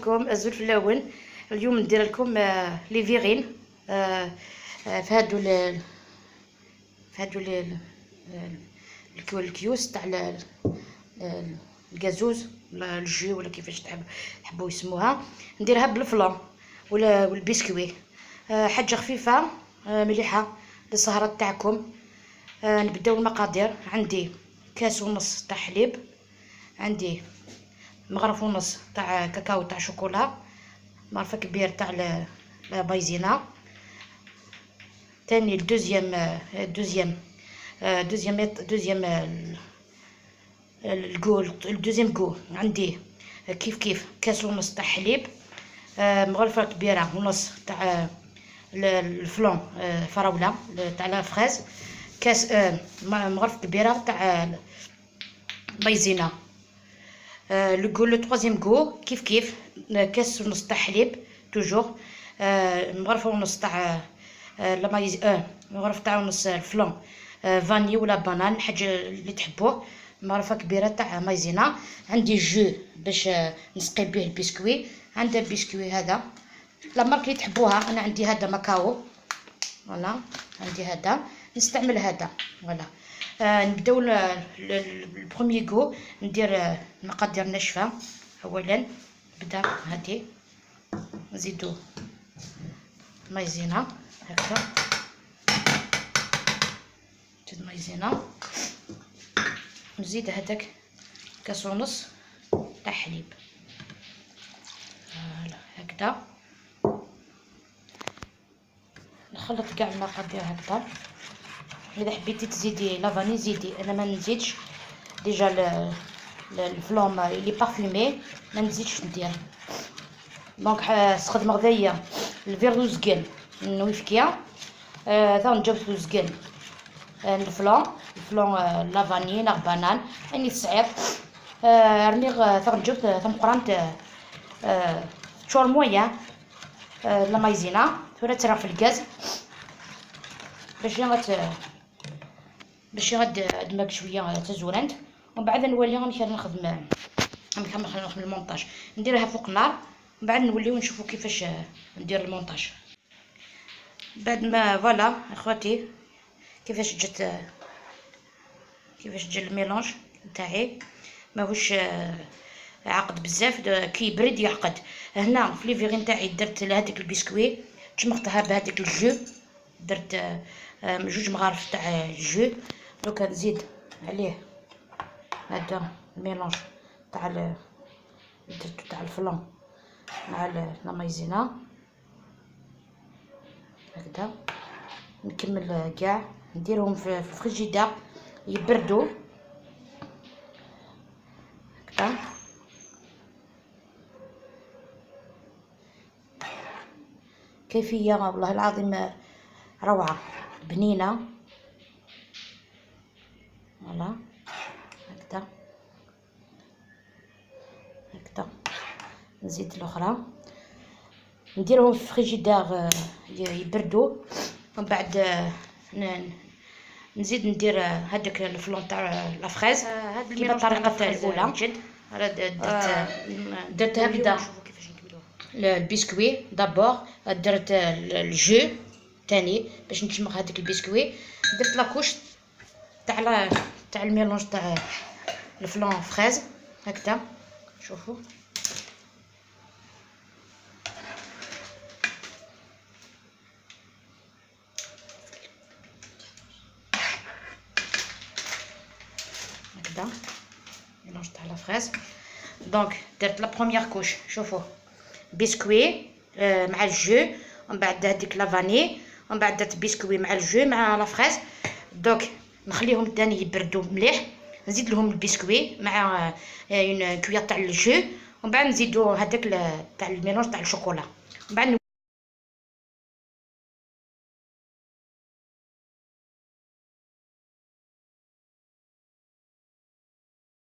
عليكم الزول فلاون. اليوم ندير لكم لي فيغين في هادو الكيوس تاع الكازوز ولا الجو ولا كيفاش تحبوا يسموها. نديرها بالفلان ولا والبسكوي، حاجه خفيفه مليحه للسهره تاعكم. نبداو المقادير. عندي كاس ونص تاع حليب، عندي مغرف ونص تاع كاكاو تاع شوكولا، مغرفه كبير تاع مايزينا. تاني الدوزيام الدوزيام عندي كيف كاس ونص تاع حليب، مغرفه كبيره ونص تاع الفلون فراوله تاع لا فريز، كاس مغرفه كبيره تاع مايزينا. لو تروازيام كيف كاس ونص تاع حليب توجور، مغرفه ونص تاع لا مايز مغرفه تاع ونص الفلون فاني ولا بانان، حاجه اللي تحبوه. مغرفه كبيره تاع مايزينا. عندي جو باش نسقي به البسكوي، عندي البسكوي هذا لا مارك اللي تحبوها. انا عندي هذا ماكاو، فوالا عندي هذا نستعمل هذا، فوالا. نبداو البروميي كو. ندير مقادير ناشفه. اولا نبدا هادي، نزيدو مايزينا هكذا، نزيد مايزينا، نزيد هذاك كاس ونص تاع حليب، فوالا هكذا. نخلط كاع المقادير هكذا. اذا حبيتي تزيدي لافاني زيدي، انا ما نزيدش ديجا الفلون اللي بارفيمي، ما نزيدش ندير. دونك نستخدم غذايا الفيرو زكل نويفكيا، ثا نجبد زكل الفلون لافاني لا بانان يعني صعيب. رنيغ ثا نجبد ثا مقرانت تشور مويا لا مايزينا ثورا ترى في الغاز باش دماغ شويه تزورنت. ومن بعد نولي نخدم المونتاج، نديرها فوق النار. من بعد نوليو نشوفوا كيفاش ندير المونتاج. بعد ما فوالا اخواتي كيفاش جا الميلونج نتاعي، ماهوش عقد بزاف، كي يبرد يعقد. هنا في لي فيغين تاعي درت لهذيك البسكوي، جمقتها بهذيك الجو، درت جوج مغارف تاع الجو. دوكا نزيد عليه هذا الميلونج تاع درتو تاع الفلان مع لا مايزينا هكذا. نكمل كاع نديرهم في الفريجيدار يبردوا هكذا. كيفيه والله العظيم روعه بنينه، فوالا هكذا. نزيد الاخرى نديرهم في الفريجيدار يبردوا. ومن بعد نزيد ندير هذاك الفلون تاع لا فريز كيما الطريقه الاولى. درت هكذا البسكوي دابور، درت الجو تاني باش نجمع هذاك البسكوي، درت لاكوش تاع الميلونج تاع الفلون فريز هكذا. شوفوا هكذا ميلونج تاع لا فريز. دونك درت لا بروميير كوش، شوفوا بسكوي مع الجو، ومن بعد هذيك لافاني، ومن بعد درت بسكوي مع الجو مع لا فريز. دوك نخليهم تاني يبردوا مليح، نزيد لهم البسكوي مع اون كويا تاع الجو، ومن بعد نزيدو هذاك تاع الميلونج تاع الشوكولا. من بعد